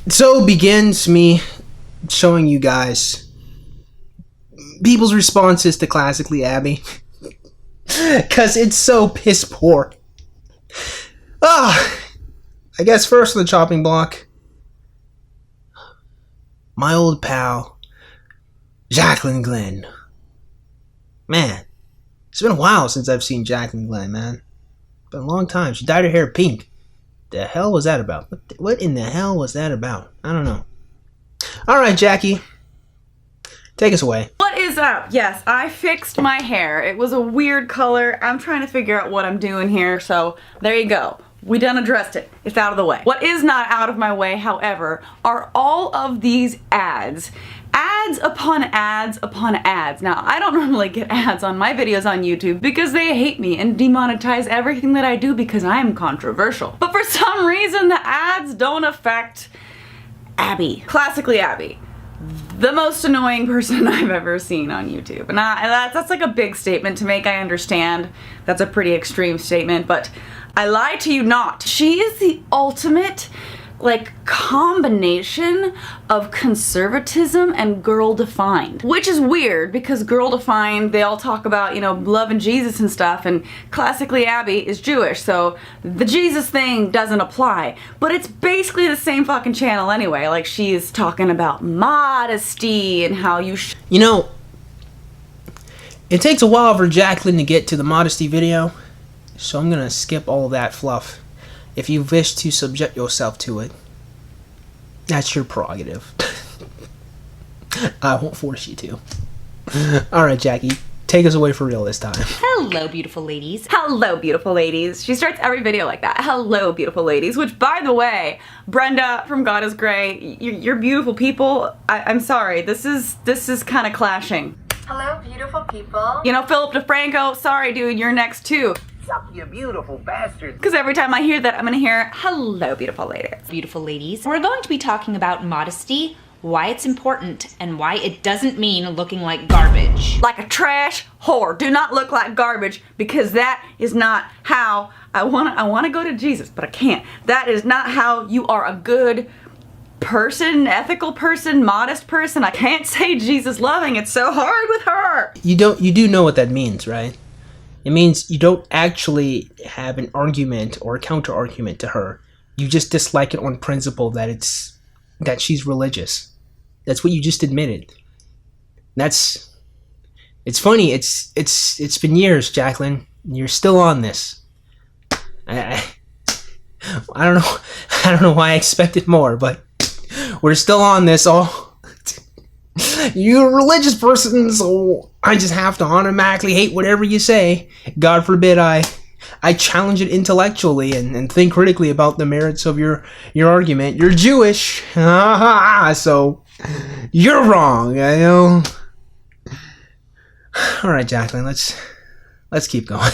So begins me showing you guys people's responses to Classically Abby. Because it's so piss poor. I guess first on the chopping block, my old pal, Jaclyn Glenn. Man, it's been a while since I've seen Jaclyn Glenn, man. Been a long time. She dyed her hair pink. The hell was that about? What in the hell was that about? I don't know. Alright, Jackie. Take us away. What is up? Yes, I fixed my hair. It was a weird color. I'm trying to figure out what I'm doing here, so there you go. We done addressed it. It's out of the way. What is not out of my way, however, are all of these ads. Ads upon ads upon ads. Now, I don't normally get ads on my videos on YouTube because they hate me and demonetize everything that I do because I'm controversial. But for some reason, the ads don't affect Abby. Classically Abby. The most annoying person I've ever seen on YouTube. And that's like a big statement to make, I understand. That's a pretty extreme statement, but I lie to you not. She is the ultimate, like, combination of conservatism and girl defined. Which is weird because girl defined, they all talk about, you know, loving Jesus and stuff, and Classically Abby is Jewish, so the Jesus thing doesn't apply. But it's basically the same fucking channel anyway. Like, she's talking about modesty and how you You know, it takes a while for Jaclyn to get to the modesty video, so I'm gonna skip all of that fluff. If you wish to subject yourself to it, that's your prerogative. I won't force you to. Alright, Jackie, take us away for real this time. Hello, beautiful ladies. Hello, beautiful ladies. She starts every video like that. Hello, beautiful ladies. Which, by the way, Brenda from God is Grey, you're beautiful people. I'm sorry. This is kind of clashing. Hello, beautiful people. You know, Philip DeFranco, sorry, dude, you're next too. Suck, you beautiful bastard. Because every time I hear that, I'm gonna hear, hello, beautiful ladies. Beautiful ladies. We're going to be talking about modesty, why it's important, and why it doesn't mean looking like garbage. Like a trash whore. Do not look like garbage, because that is not how I wanna go to Jesus, but I can't. That is not how you are a good person, ethical person, modest person. I can't say Jesus loving. It's so hard with her. You do know what that means, right? It means you don't actually have an argument or a counter argument to her. You just dislike it on principle that she's religious. That's what you just admitted. It's funny. It's been years, Jaclyn. You're still on this. I don't know. I don't know why I expected more, but we're still on this. You're a religious person, so I just have to automatically hate whatever you say. God forbid I challenge it intellectually and think critically about the merits of your argument. You're Jewish, so you're wrong. I know. All right, Jaclyn, let's keep going.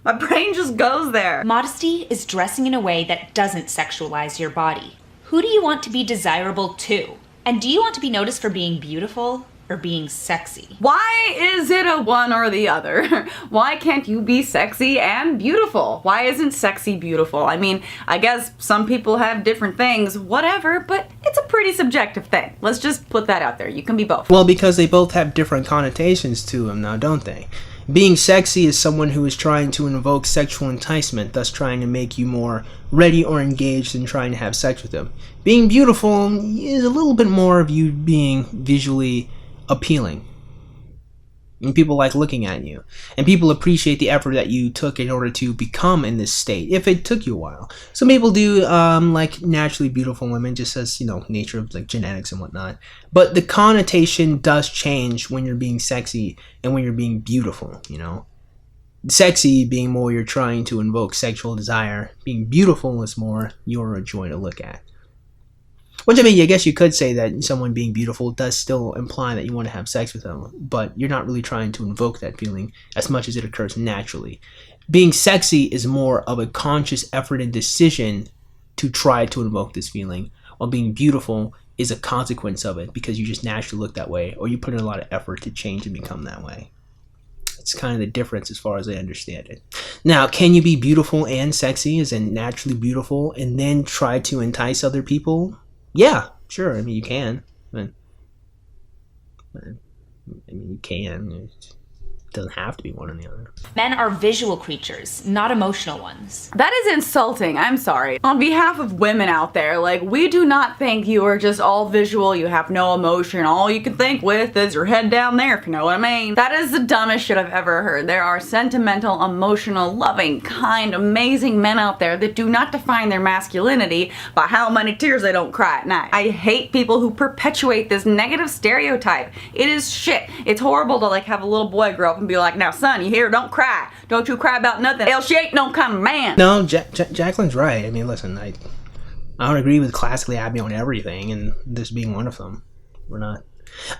My brain just goes there. Modesty is dressing in a way that doesn't sexualize your body. Who do you want to be desirable to? And do you want to be noticed for being beautiful or being sexy? Why is it a one or the other? Why can't you be sexy and beautiful? Why isn't sexy beautiful? I mean, I guess some people have different things, whatever, but it's a pretty subjective thing. Let's just put that out there. You can be both. Well, because they both have different connotations to them now, don't they? Being sexy is someone who is trying to invoke sexual enticement, thus trying to make you more ready or engaged in trying to have sex with them. Being beautiful is a little bit more of you being visually appealing. And people like looking at you. And people appreciate the effort that you took in order to become in this state, if it took you a while. Some people do like naturally beautiful women, just as, you know, nature of like genetics and whatnot. But the connotation does change when you're being sexy and when you're being beautiful, you know. Sexy being more you're trying to invoke sexual desire. Being beautiful is more you're a joy to look at. Which, I mean, I guess you could say that someone being beautiful does still imply that you want to have sex with them, but you're not really trying to invoke that feeling as much as it occurs naturally. Being sexy is more of a conscious effort and decision to try to invoke this feeling, while being beautiful is a consequence of it because you just naturally look that way, or you put in a lot of effort to change and become that way. It's kind of the difference as far as I understand it. Now, can you be beautiful and sexy, as in naturally beautiful, and then try to entice other people? Yeah, sure. I mean, you can. I mean, you can. It doesn't have to be one or the other. Men are visual creatures, not emotional ones. That is insulting. I'm sorry. On behalf of women out there, like, we do not think you are just all visual, you have no emotion, all you can think with is your head down there, if you know what I mean. That is the dumbest shit I've ever heard. There are sentimental, emotional, loving, kind, amazing men out there that do not define their masculinity by how many tears they don't cry at night. I hate people who perpetuate this negative stereotype. It is shit. It's horrible to like have a little boy grow up and be like, now son, you hear, don't cry. Don't you cry about nothing. Else she ain't no kind of man. No, Jaclyn's right. I mean, listen, I don't agree with classically happy on everything, and this being one of them. We're not.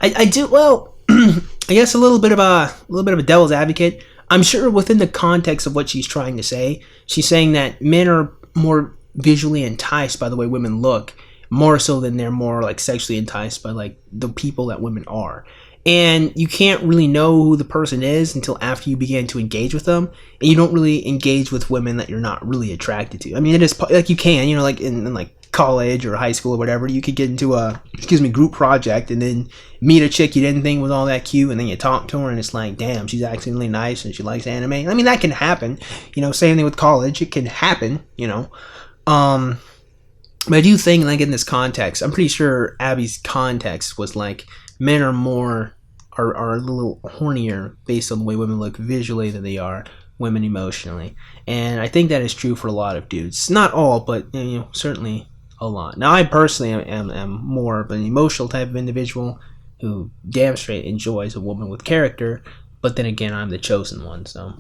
I do, well, I guess a little bit of a devil's advocate. I'm sure within the context of what she's trying to say, she's saying that men are more visually enticed by the way women look, more so than they're more like sexually enticed by like the people that women are. And you can't really know who the person is until after you begin to engage with them. And you don't really engage with women that you're not really attracted to. I mean, it is like you can, you know, like in like college or high school or whatever, you could get into a, group project and then meet a chick you didn't think was all that cute. And then you talk to her and it's like, damn, she's actually really nice and she likes anime. I mean, that can happen. You know, same thing with college. It can happen, you know. But I do think, like, in this context, I'm pretty sure Abby's context was like men are a little hornier based on the way women look visually than they are women emotionally. And I think that is true for a lot of dudes. Not all, but you know, certainly a lot. Now, I personally am more of an emotional type of individual who damn straight enjoys a woman with character, but then again, I'm the chosen one, so.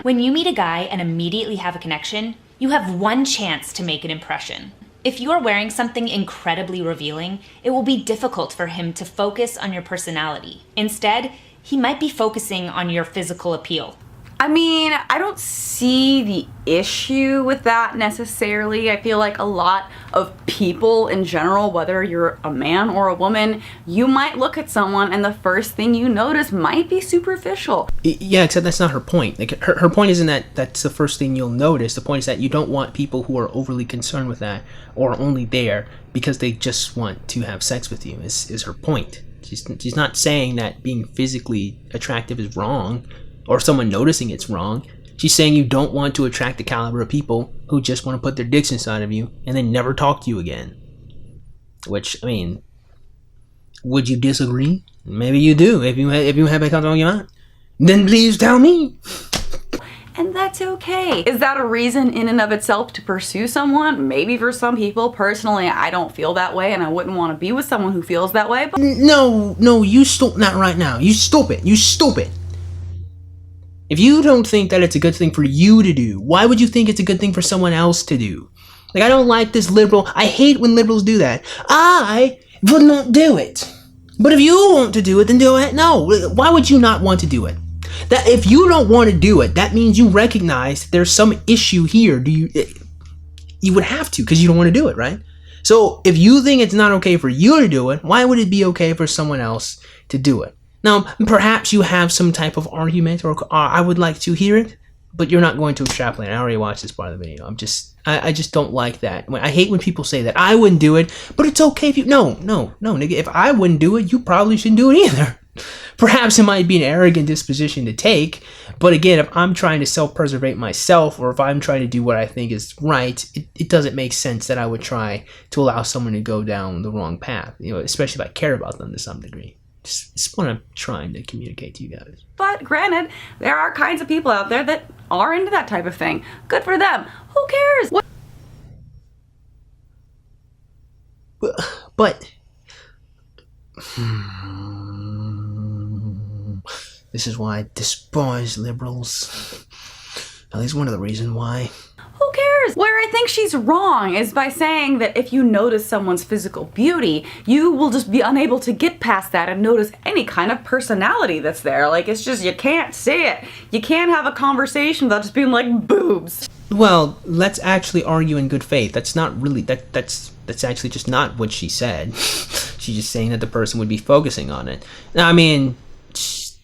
When you meet a guy and immediately have a connection, you have one chance to make an impression. If you are wearing something incredibly revealing, it will be difficult for him to focus on your personality. Instead, he might be focusing on your physical appeal. I mean, I don't see the issue with that necessarily. I feel like a lot of people in general, whether you're a man or a woman, you might look at someone and the first thing you notice might be superficial. Yeah, except that's not her point. Like, her point isn't that that's the first thing you'll notice. The point is that you don't want people who are overly concerned with that or are only there because they just want to have sex with you, is her point. She's not saying that being physically attractive is wrong or someone noticing it's wrong. She's saying you don't want to attract the caliber of people who just want to put their dicks inside of you and then never talk to you again. Which, I mean, would you disagree? Maybe you do. If you have a comment on your mind, then please tell me. And that's okay. Is that a reason in and of itself to pursue someone? Maybe for some people. Personally, I don't feel that way and I wouldn't want to be with someone who feels that way. But No, you stop that right now. You stupid. If you don't think that it's a good thing for you to do, why would you think it's a good thing for someone else to do? Like, I don't like this liberal. I hate when liberals do that. I would not do it. But if you want to do it, then do it. No, why would you not want to do it? That if you don't want to do it, that means you recognize that there's some issue here. You would have to, because you don't want to do it, right? So if you think it's not okay for you to do it, why would it be okay for someone else to do it? Now, perhaps you have some type of argument, or I would like to hear it, but you're not going to extrapolate. I already watched this part of the video. I just don't like that. I hate when people say that. I wouldn't do it, but it's okay if you... No, nigga. If I wouldn't do it, you probably shouldn't do it either. Perhaps it might be an arrogant disposition to take, but again, if I'm trying to self-preservate myself, or if I'm trying to do what I think is right, it doesn't make sense that I would try to allow someone to go down the wrong path, you know, especially if I care about them to some degree. It's what I'm trying to communicate to you guys. But granted, there are kinds of people out there that are into that type of thing. Good for them. Who cares? But this is why I despise liberals. At least one of the reasons why. Who cares? Where I think she's wrong is by saying that if you notice someone's physical beauty, you will just be unable to get past that and notice any kind of personality that's there. Like, it's just, you can't see it. You can't have a conversation without just being like, boobs. Well, let's actually argue in good faith. That's not really, that's actually just not what she said. She's just saying that the person would be focusing on it. Now, I mean,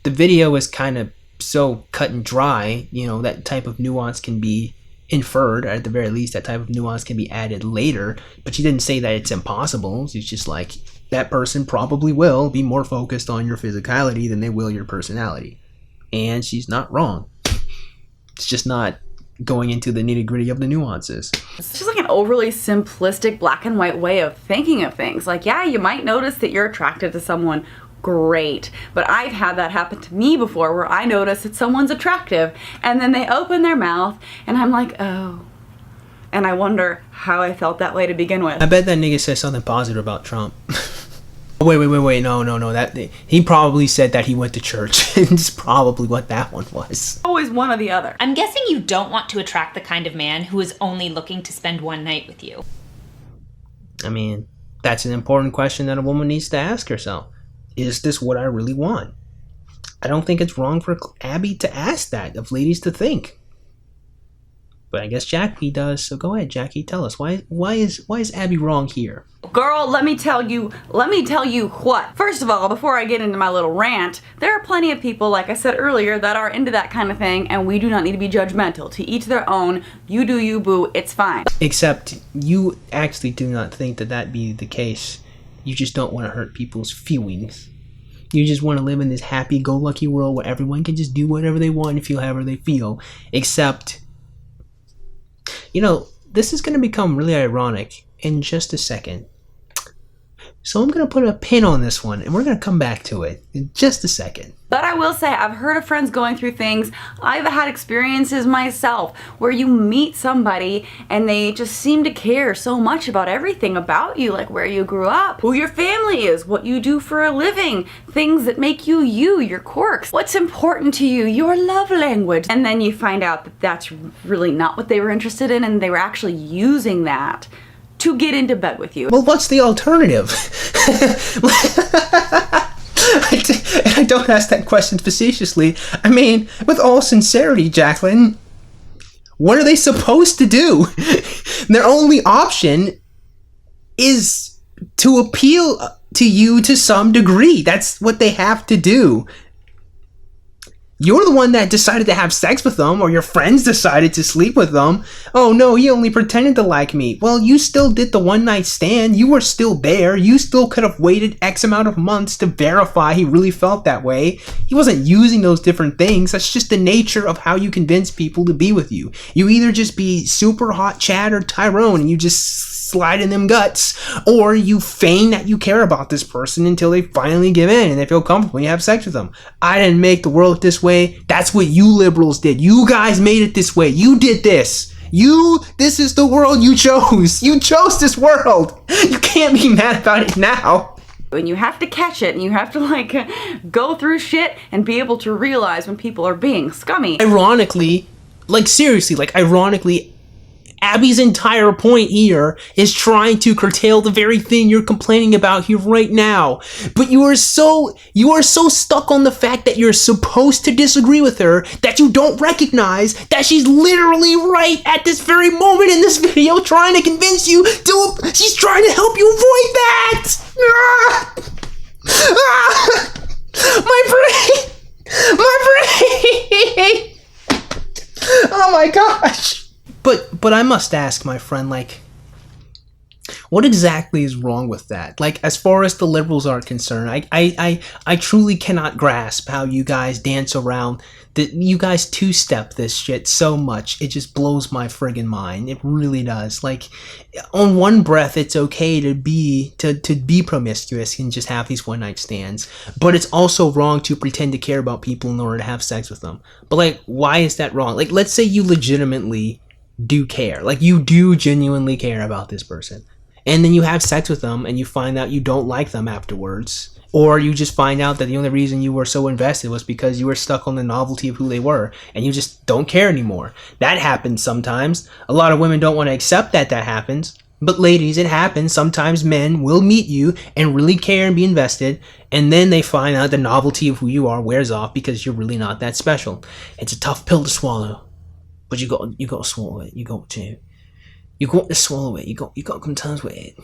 the video is kind of so cut and dry, you know, that type of nuance can be inferred, at the very least, that type of nuance can be added later, but she didn't say that it's impossible. She's just like, that person probably will be more focused on your physicality than they will your personality. And she's not wrong. It's just not going into the nitty-gritty of the nuances. It's just like an overly simplistic black and white way of thinking of things. Like, yeah, you might notice that you're attracted to someone, great, but I've had that happen to me before, where I notice that someone's attractive and then they open their mouth and I'm like, oh, and I wonder how I felt that way to begin with. I bet that nigga said something positive about Trump. Wait, no, that he probably said that he went to church. It's probably what that one was. Always one or the other. I'm guessing you don't want to attract the kind of man who is only looking to spend one night with you. I mean, that's an important question that a woman needs to ask herself. Is this what I really want? I don't think it's wrong for Abby to ask that, of ladies to think. But I guess Jackie does, so go ahead, Jackie, tell us. Why is Abby wrong here? Girl, let me tell you what. First of all, before I get into my little rant, there are plenty of people, like I said earlier, that are into that kind of thing, and we do not need to be judgmental. To each their own. You do you, boo. It's fine. Except you actually do not think that be the case. You just don't want to hurt people's feelings. You just want to live in this happy-go-lucky world where everyone can just do whatever they want and feel however they feel. Except, this is going to become really ironic in just a second. So I'm going to put a pin on this one, and we're going to come back to it in just a second. But I will say, I've heard of friends going through things. I've had experiences myself where you meet somebody and they just seem to care so much about everything about you, like where you grew up, who your family is, what you do for a living, things that make you you, your quirks, what's important to you, your love language. And then you find out that that's really not what they were interested in, and they were actually using that to get into bed with you. Well, what's the alternative? I don't ask that question facetiously. I mean, with all sincerity, Jaclyn, what are they supposed to do? Their only option is to appeal to you to some degree. That's what they have to do. You're the one that decided to have sex with them, or your friends decided to sleep with them. Oh no, he only pretended to like me. Well, you still did the one night stand. You were still there. You still could have waited X amount of months to verify he really felt that way. He wasn't using those different things. That's just the nature of how you convince people to be with you. You either just be super hot Chad or Tyrone and you just slide in them guts, or you feign that you care about this person until they finally give in and they feel comfortable and you have sex with them. I didn't make the world this way. That's what you liberals did. You guys made it this way. You did this. This is the world you chose. You chose this world. You can't be mad about it now. And you have to catch it, and you have to go through shit and be able to realize when people are being scummy. Ironically, Abby's entire point here is trying to curtail the very thing you're complaining about here right now. But you are so stuck on the fact that you're supposed to disagree with her that you don't recognize that she's literally right at this very moment in this video trying to convince you she's trying to help you avoid that. My brain. Oh my gosh. But I must ask, my friend, what exactly is wrong with that? As far as the liberals are concerned, I truly cannot grasp how you guys dance around you guys two-step this shit so much. It just blows my friggin' mind. It really does. On one breath, it's okay to be promiscuous and just have these one-night stands, but it's also wrong to pretend to care about people in order to have sex with them. But why is that wrong? Let's say you legitimately do care, you do genuinely care about this person, and then you have sex with them and you find out you don't like them afterwards, or you just find out that the only reason you were so invested was because you were stuck on the novelty of who they were and you just don't care anymore. That happens sometimes. A lot of women don't want to accept that happens, but ladies, it happens. Sometimes men will meet you and really care and be invested, and then they find out the novelty of who you are wears off because you're really not that special. It's a tough pill to swallow. But you got to swallow it. You got to swallow it. You got to come to terms with it.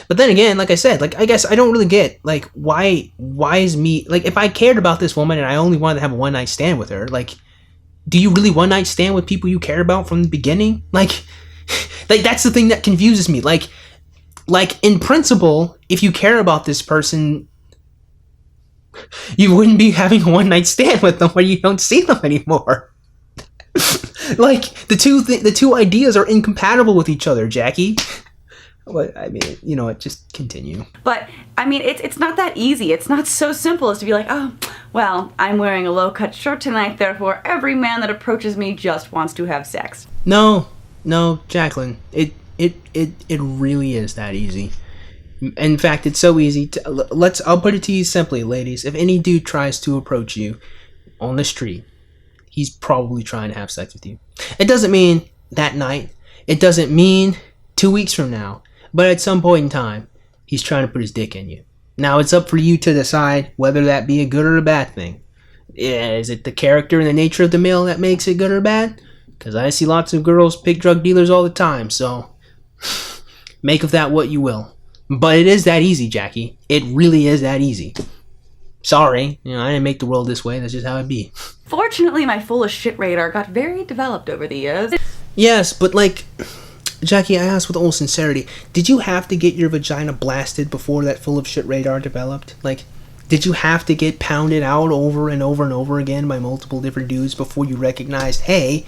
But then again, like I said, I guess I don't really get why is me if I cared about this woman and I only wanted to have a one night stand with her, do you really one night stand with people you care about from the beginning? Like that's the thing that confuses me. Like in principle, if you care about this person, you wouldn't be having a one night stand with them where you don't see them anymore. Like the two ideas are incompatible with each other, Jackie. But I mean, you know what? Just continue. But I mean, it's not that easy. It's not so simple as to be like, oh, well, I'm wearing a low-cut shirt tonight, therefore every man that approaches me just wants to have sex. No, Jaclyn. It really is that easy. In fact, it's so easy. I'll put it to you simply, ladies. If any dude tries to approach you on the street, he's probably trying to have sex with you. It doesn't mean that night. It doesn't mean 2 weeks from now. But at some point in time, he's trying to put his dick in you. Now, it's up for you to decide whether that be a good or a bad thing. Is it the character and the nature of the male that makes it good or bad? Because I see lots of girls pick drug dealers all the time, so make of that what you will. But it is that easy, Jackie. It really is that easy. Sorry, I didn't make the world this way. That's just how it be. Fortunately, my full of shit radar got very developed over the years. Yes, but Jackie, I asked with all sincerity, did you have to get your vagina blasted before that full of shit radar developed? Did you have to get pounded out over and over and over again by multiple different dudes before you recognized, hey,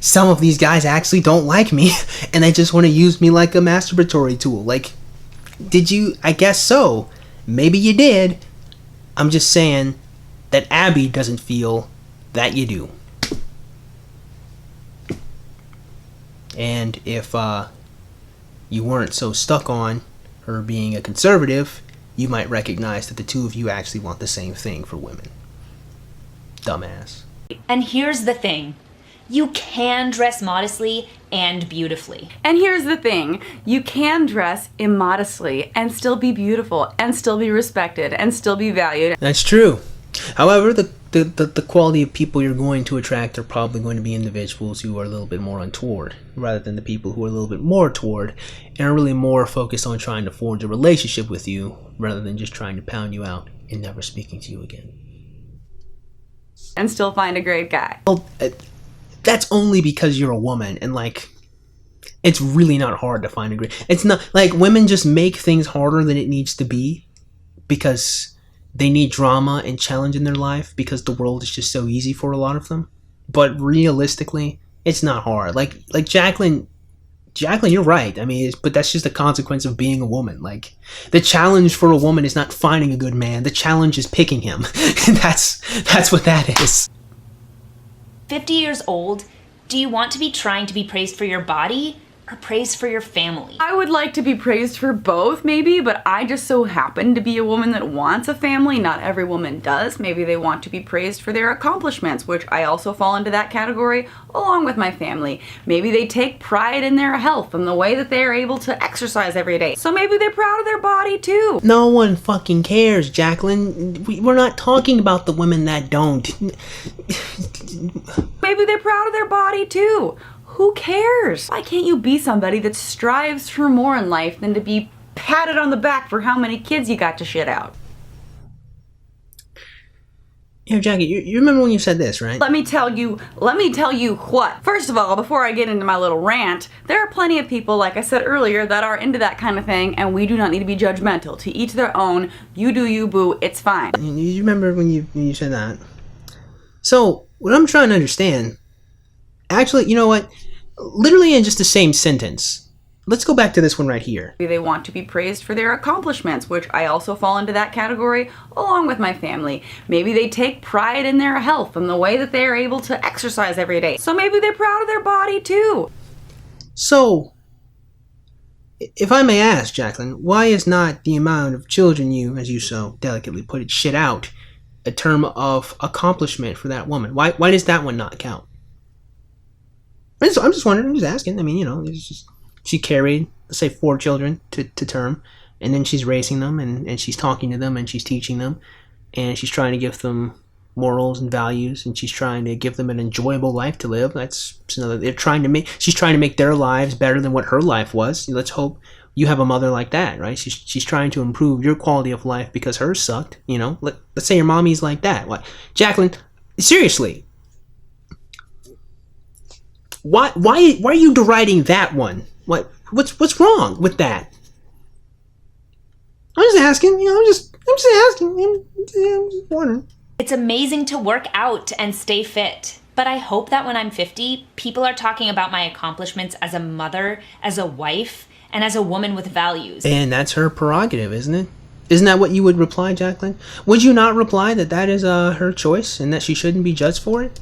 some of these guys actually don't like me and they just want to use me like a masturbatory tool? Did you? I guess so. Maybe you did. I'm just saying that Abby doesn't feel that you do. And if you weren't so stuck on her being a conservative, you might recognize that the two of you actually want the same thing for women. Dumbass. And here's the thing. You can dress modestly and beautifully. And here's the thing. You can dress immodestly and still be beautiful and still be respected and still be valued. That's true. However, the quality of people you're going to attract are probably going to be individuals who are a little bit more untoward, rather than the people who are a little bit more toward and are really more focused on trying to forge a relationship with you, rather than just trying to pound you out and never speaking to you again. And still find a great guy. Well, that's only because you're a woman, and it's really not hard to find a great... It's not... women just make things harder than it needs to be because they need drama and challenge in their life because the world is just so easy for a lot of them. But realistically, it's not hard. Jaclyn, you're right. I mean, but that's just a consequence of being a woman. The challenge for a woman is not finding a good man. The challenge is picking him. That's what that is. 50 years old, do you want to be trying to be praised for your body or praised for your family? I would like to be praised for both, maybe, but I just so happen to be a woman that wants a family. Not every woman does. Maybe they want to be praised for their accomplishments, which I also fall into that category, along with my family. Maybe they take pride in their health and the way that they are able to exercise every day. So maybe they're proud of their body, too. No one fucking cares, Jaclyn. We're not talking about the women that don't. Maybe they're proud of their body, too. Who cares? Why can't you be somebody that strives for more in life than to be patted on the back for how many kids you got to shit out? Jackie, you remember when you said this, right? Let me tell you what. First of all, before I get into my little rant, there are plenty of people, like I said earlier, that are into that kind of thing, and we do not need to be judgmental. To each their own. You do you, boo. It's fine. You remember when you said that? So, what I'm trying to understand... Actually, you know what? Literally in just the same sentence. Let's go back to this one right here. They want to be praised for their accomplishments, which I also fall into that category, along with my family. Maybe they take pride in their health and the way that they are able to exercise every day. So maybe they're proud of their body, too. So, if I may ask, Jaclyn, why is not the amount of children you, as you so delicately put it, shit out a term of accomplishment for that woman? Why does that one not count? I'm just wondering, I'm just asking. I mean, she carried, let's say, 4 children to term, and then she's raising them, and she's talking to them, and she's teaching them, and she's trying to give them morals and values, and she's trying to give them an enjoyable life to live. She's trying to make their lives better than what her life was. Let's hope you have a mother like that, right? She's trying to improve your quality of life because hers sucked. Let's say your mommy's like that. What, Jaclyn? Seriously. Why are you deriding that one? What's wrong with that? I'm just asking, I'm just asking. I'm just wondering. It's amazing to work out and stay fit. But I hope that when I'm 50, people are talking about my accomplishments as a mother, as a wife, and as a woman with values. And that's her prerogative, isn't it? Isn't that what you would reply, Jaclyn? Would you not reply that is her choice and that she shouldn't be judged for it?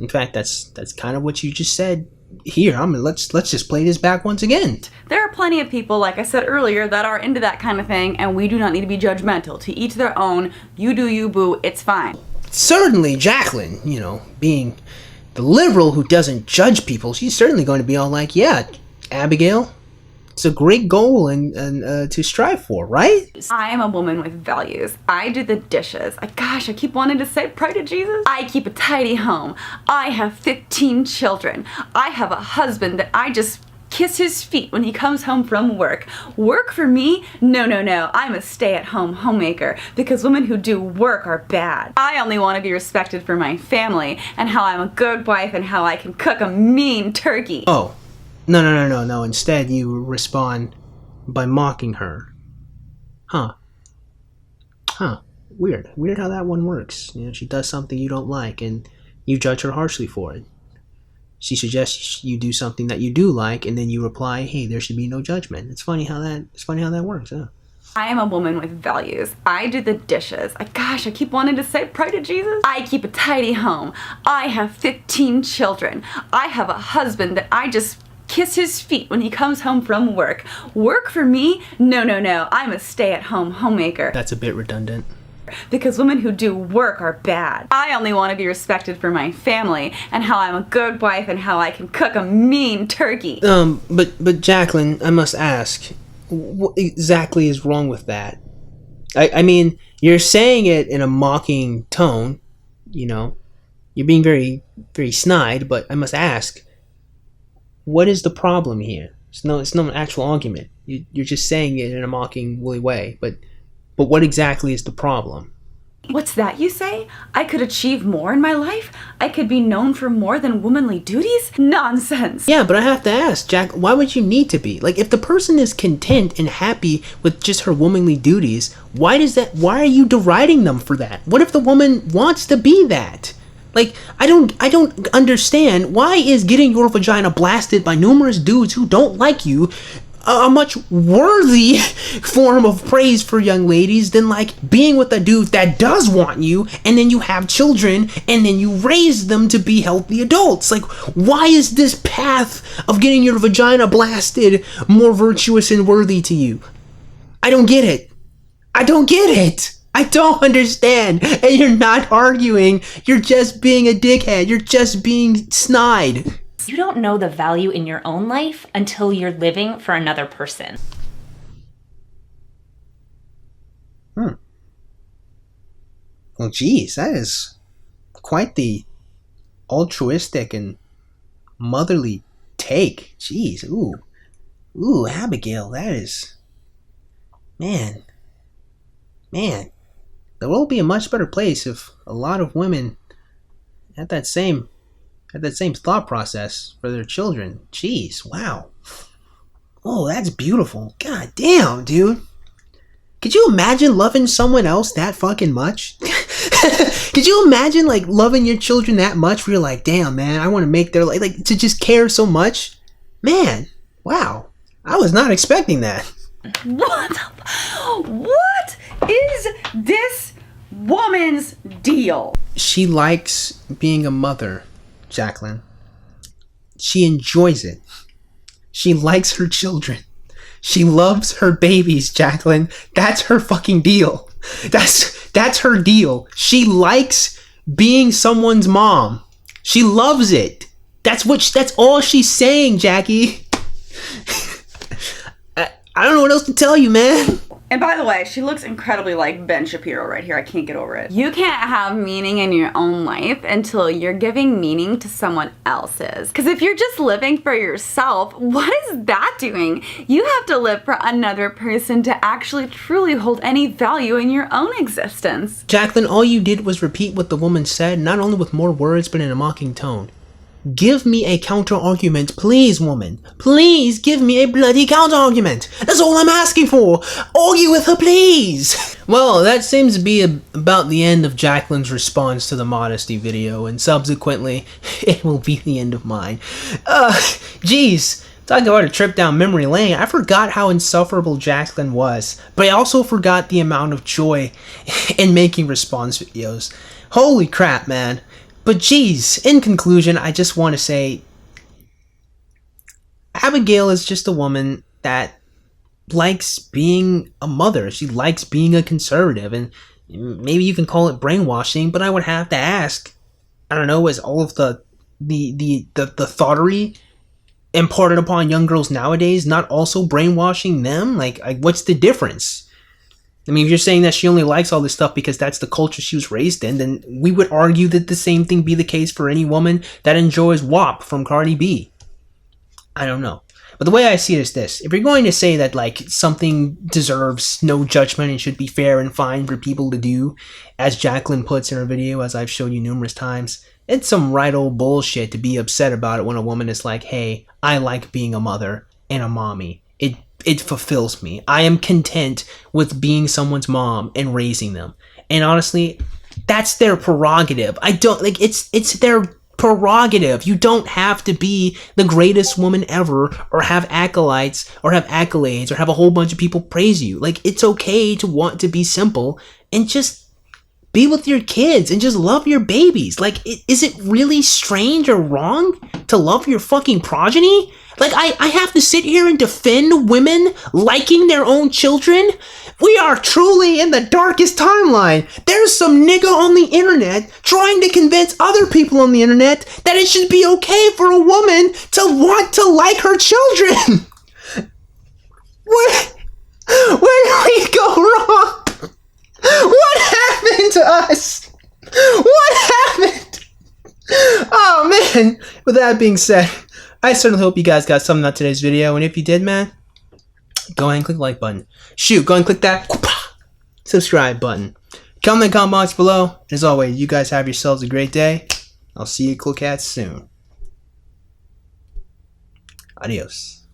In fact, that's kind of what you just said. Here, let's just play this back once again. There are plenty of people, like I said earlier, that are into that kind of thing, and we do not need to be judgmental. To each their own. You do you, boo. It's fine. Certainly, Jaclyn, being the liberal who doesn't judge people, she's certainly going to be all like, yeah, Abigail, it's a great goal and to strive for, right? I am a woman with values. I do the dishes. I keep wanting to say pray to Jesus. I keep a tidy home. I have 15 children. I have a husband that I just kiss his feet when he comes home from work. Work for me? No. I'm a stay-at-home homemaker because women who do work are bad. I only want to be respected for my family and how I'm a good wife and how I can cook a mean turkey. Oh. No. Instead, you respond by mocking her. Huh. Weird how that one works. She does something you don't like, and you judge her harshly for it. She suggests you do something that you do like, and then you reply, hey, there should be no judgment. It's funny how that works, huh? I am a woman with values. I do the dishes. I keep wanting to say pray to Jesus. I keep a tidy home. I have 15 children. I have a husband that I just kiss his feet when he comes home from work. Work for me? No. I'm a stay-at-home homemaker. That's a bit redundant. Because women who do work are bad. I only want to be respected for my family and how I'm a good wife and how I can cook a mean turkey. But Jaclyn, I must ask, what exactly is wrong with that? I mean, you're saying it in a mocking tone, you're being very, very snide, but I must ask, what is the problem here? It's no actual argument. You're just saying it in a mocking, woolly way, but what exactly is the problem? What's that you say? I could achieve more in my life? I could be known for more than womanly duties? Nonsense! Yeah, but I have to ask, Jack, why would you need to be? Like, if the person is content and happy with just her womanly duties, why are you deriding them for that? What if the woman wants to be that? Like, I don't understand, why is getting your vagina blasted by numerous dudes who don't like you a much worthy form of praise for young ladies than like being with a dude that does want you, and then you have children and then you raise them to be healthy adults? Like, why is this path of getting your vagina blasted more virtuous and worthy to you? I don't get it. I don't understand. And you're not arguing. You're just being a dickhead. You're just being snide. You don't know the value in your own life until you're living for another person. Well, geez, that is quite the altruistic and motherly take. Jeez, ooh, Abigail, that is, man, the world would be a much better place if a lot of women had that same thought process for their children. Jeez, wow. Oh, that's beautiful. God damn, dude. Could you imagine loving someone else that fucking much? Could you imagine, like, loving your children that much where you're like, damn, man, I want to make their life, like, to just care so much? Man, wow. I was not expecting that. What is this woman's deal? She likes being a mother, Jaclyn. She enjoys it. She likes her children. She loves her babies, Jaclyn. That's her fucking deal. That's her deal. She likes being someone's mom. She loves it. That's all she's saying, Jackie. I don't know what else to tell you, man. And by the way, she looks incredibly like Ben Shapiro right here. I can't get over it. You can't have meaning in your own life until you're giving meaning to someone else's. Because if you're just living for yourself, what is that doing? You have to live for another person to actually truly hold any value in your own existence. Jaclyn, all you did was repeat what the woman said, not only with more words, but in a mocking tone. Give me a counter argument, please, woman. Please give me a bloody counter argument. That's all I'm asking for. Argue with her, please. Well, that seems to be about the end of Jaclyn's response to the Modesty video, and subsequently, it will be the end of mine. Geez. Talk about a trip down memory lane. I forgot how insufferable Jaclyn was, but I also forgot the amount of joy in making response videos. Holy crap, man. But geez, in conclusion, I just want to say, Abigail is just a woman that likes being a mother. She likes being a conservative, and maybe you can call it brainwashing, but I would have to ask, I don't know, is all of the thoughterly imparted upon young girls nowadays not also brainwashing them? Like what's the difference? I mean, if you're saying that she only likes all this stuff because that's the culture she was raised in, then we would argue that the same thing be the case for any woman that enjoys WAP from Cardi B. I don't know. But the way I see it is this. If you're going to say that, like, something deserves no judgment and should be fair and fine for people to do, as Jaclyn puts in her video, as I've showed you numerous times, it's some right old bullshit to be upset about it when a woman is like, hey, I like being a mother and a mommy. It fulfills me. I am content with being someone's mom and raising them. And honestly, that's their prerogative. I don't, like, it's their prerogative. You don't have to be the greatest woman ever, or have acolytes, or have accolades, or have a whole bunch of people praise you. Like, it's okay to want to be simple and just be with your kids and just love your babies. Like, is it really strange or wrong to love your fucking progeny? Like, I have to sit here and defend women liking their own children? We are truly in the darkest timeline. There's some nigga on the internet trying to convince other people on the internet that it should be okay for a woman to want to like her children. Where did we go wrong? What happened to us? What happened? Oh man, with that being said, I certainly hope you guys got something out of today's video, and if you did, man, go ahead and click the like button. Shoot, go ahead and click that subscribe button. Comment in the comment box below. And as always, you guys have yourselves a great day. I'll see you cool cats soon. Adios.